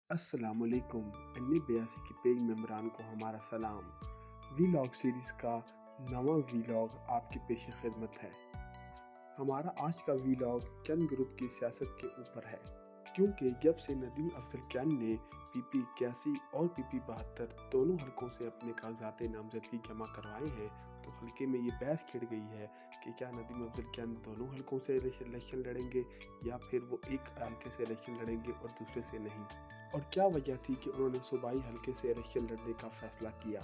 अस्सलाम वालेकुम। अन्य 82 के पेज मेंबरान को हमारा सलाम। वीलॉग सीरीज़ का नवा वीलॉग आपकी पेश खिदमत है। हमारा आज का वीलॉग चंद ग्रुप की सियासत के ऊपर है, क्योंकि जब से नदीम अफजल चंद ने PP 81 और PP 72 दोनों हलकों से अपने कागजात नामजदगी जमा करवाए हैं, तो हल्के में ये बहस छिड़ गई है कि क्या नदीम अफजल चंद दोनों हलकों से इलेक्शन लड़ेंगे या फिर वो एक हल्के से इलेक्शन लड़ेंगे और दूसरे से नहीं। और क्या वजह थी कि उन्होंने सूबाई हल्के से इलेक्शन लड़ने का फैसला किया।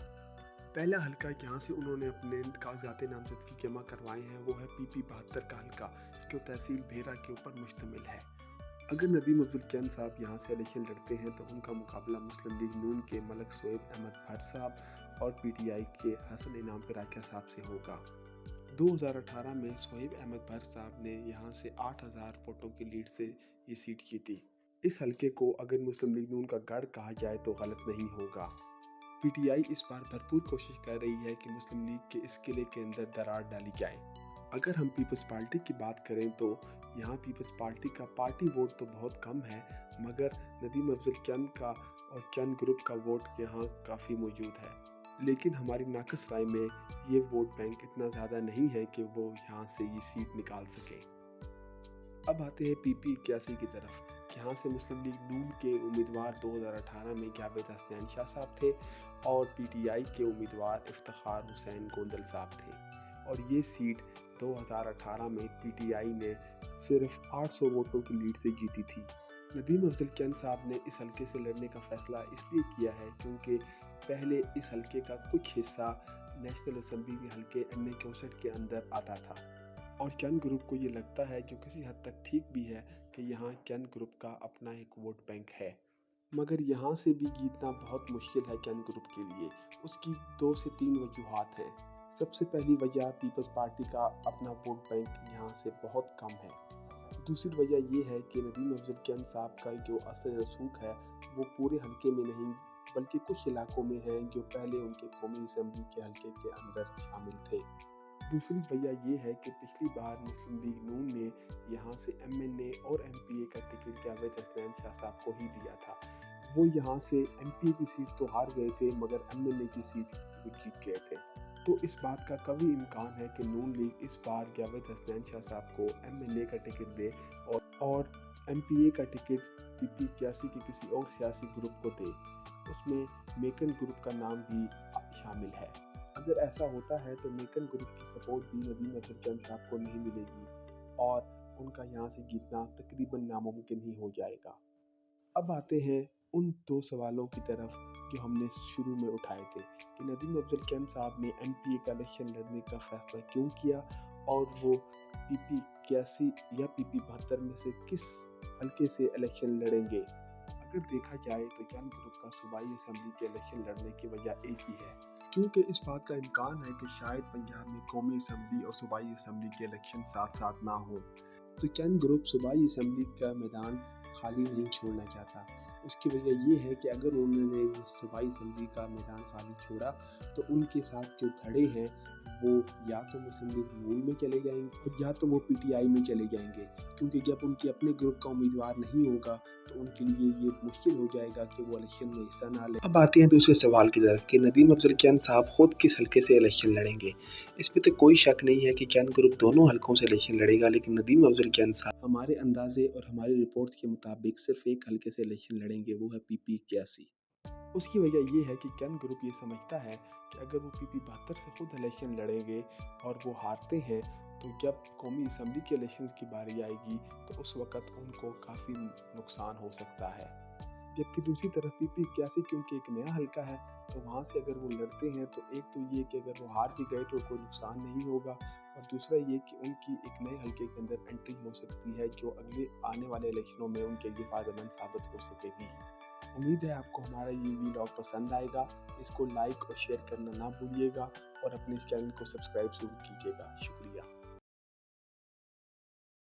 पहला हल्का जहाँ से उन्होंने अपने कागजात नामजदगी जमा करवाए हैं वो है PP 72 का हल्का, जो तहसील भेरा के ऊपर मुश्तमिल है। अगर नदीम अफजल चंद साहब यहाँ से इलेक्शन लड़ते हैं तो उनका मुकाबला मुस्लिम लीग नून के मलक शोएब अहमद भट्ट साहब और PTI के हसन इनाम पिराचा साहब से होगा। 2018 में शोएब अहमद भट्ट साहब ने यहाँ से 8000 वोटों की लीड से ये सीट जीती। इस हल्के को अगर मुस्लिम लीग नून का गढ़ कहा जाए तो गलत नहीं होगा। PTI इस बार भरपूर कोशिश कर रही है कि मुस्लिम लीग के इस किले के अंदर दरार डाली जाए। अगर हम पीपल्स पार्टी की बात करें तो यहाँ पीपल्स पार्टी का पार्टी वोट तो बहुत कम है, मगर नदीम अफजल चंद का और चंद ग्रुप का वोट यहाँ काफ़ी मौजूद है। लेकिन हमारी नाकस राय में ये वोट बैंक इतना ज़्यादा नहीं है कि वो यहाँ से ये सीट निकाल सके। अब आते हैं PP 81 की तरफ, जहाँ से मुस्लिम लीग नून के उम्मीदवार 2018 में जावेद हसनैन शाह साहब थे और PTI के उम्मीदवार इफ्तिखार हुसैन गोंदल साहब थे, और ये सीट 2018 में PTI ने सिर्फ 800 वोटों की लीड से जीती थी। नदीम अफजल चंद साहब ने इस हल्के से लड़ने का फैसला इसलिए किया है क्योंकि पहले इस हल्के का कुछ हिस्सा नेशनल असम्बली के हल्के NA 64 के अंदर आता था, और चंद ग्रुप को ये लगता है, जो किसी हद तक ठीक भी है, कि यहाँ चंद ग्रुप का अपना एक वोट बैंक है। मगर यहाँ से भी जीतना बहुत मुश्किल है चंद ग्रुप के लिए। उसकी 2 से 3 वजूहात हैं। सबसे पहली वजह पीपल्स पार्टी का अपना वोट बैंक यहाँ से बहुत कम है। दूसरी वजह ये है कि नदीम अफजल चंद साहब का जो असर रसूख है वो पूरे हल्के में नहीं, बल्कि कुछ इलाकों में है जो पहले उनके कौमी असम्बली के हल्के के अंदर शामिल थे। दूसरी वजह ये है कि पिछली बार मुस्लिम लीग नून ने यहाँ से MNA और MPA का टिकट जावेद हसनैन शाह साहब को ही दिया था। वो यहाँ से MPA की सीट तो हार गए थे, मगर MNA की सीट वो जीत गए थे। तो इस बात का कभी इम्कान है कि नून लीग इस बार जावेद हसनैन शाह साहब को MNA का टिकट दे और MPA का टिकट PP 81 के किसी और सियासी ग्रुप को दे। उसमें मेकन ग्रुप का नाम भी शामिल है। अगर ऐसा होता है तो मेकन ग्रुप की सपोर्ट भी नदीम अफजल चंद साहब को नहीं मिलेगी और उनका यहाँ से जीतना तकरीबन नामुमकिन ही हो जाएगा। अब आते हैं उन 2 सवालों की तरफ जो हमने शुरू में उठाए थे कि नदीम अफजल चंद साहब ने MPA का इलेक्शन लड़ने का फैसला क्यों किया और वो PP 81 या PP 72 में से किस हल्के से इलेक्शन लड़ेंगे। अगर देखा जाए तो चंद ग्रुप का सूबाई असम्बली के इलेक्शन लड़ने की वजह एक ही है, क्योंकि इस बात का इम्कान है कि शायद पंजाब में कौमी असम्बली और सूबाई असम्बली के इलेक्शन साथ साथ ना हो, तो चंद ग्रुप सूबाई असम्बली का मैदान खाली नहीं छोड़ना चाहता। उसकी वजह ये है कि अगर उन्होंने सूबाई असम्बली का मैदान खाली छोड़ा तो उनके साथ जो खड़े हैं वो या तो मुस्लिम लीग नून में चले जाएंगे और या तो वो PTI में चले जाएंगे, क्योंकि जब उनके अपने ग्रुप का उम्मीदवार नहीं होगा तो उनके लिए ये मुश्किल हो जाएगा कि वो इलेक्शन में हिस्सा ना लें। अब आते हैं दूसरे सवाल की तरफ कि नदीम अफजल चंद साहब खुद किस हल्के से इलेक्शन लड़ेंगे। इसमें तो कोई शक नहीं है कि चंद ग्रुप दोनों हलकों से इलेक्शन लड़ेगा, लेकिन नदीम अफजल चंद साहब हमारे अंदाजे और हमारी रिपोर्ट के मुताबिक सिर्फ एक हल्के से इलेक्शन लड़ेंगे, वो है PP 81। उसकी वजह ये है कि चंद ग्रुप ये समझता है कि अगर वो PP 72 से खुद इलेक्शन लड़ेंगे और वो हारते हैं तो जब कौमी असम्बली के इलेक्शन की बारी आएगी तो उस वक़्त उनको काफ़ी नुकसान हो सकता है। जबकि दूसरी तरफ PP 81 क्योंकि एक नया हल्का है तो वहाँ से अगर वो लड़ते हैं तो एक तो ये कि अगर वो हार भी गए तो कोई नुकसान नहीं होगा, और दूसरा ये कि उनकी एक नए हल्के के अंदर एंट्री हो सकती है जो अगले आने वाले इलेक्शनों में उनके लिए फ़ायदेमंद साबित हो सकेगी। उम्मीद है आपको हमारा ये वीडियो पसंद आएगा। इसको लाइक और शेयर करना ना भूलिएगा और अपने इस चैनल को सब्सक्राइब ज़रूर कीजिएगा। शुक्रिया।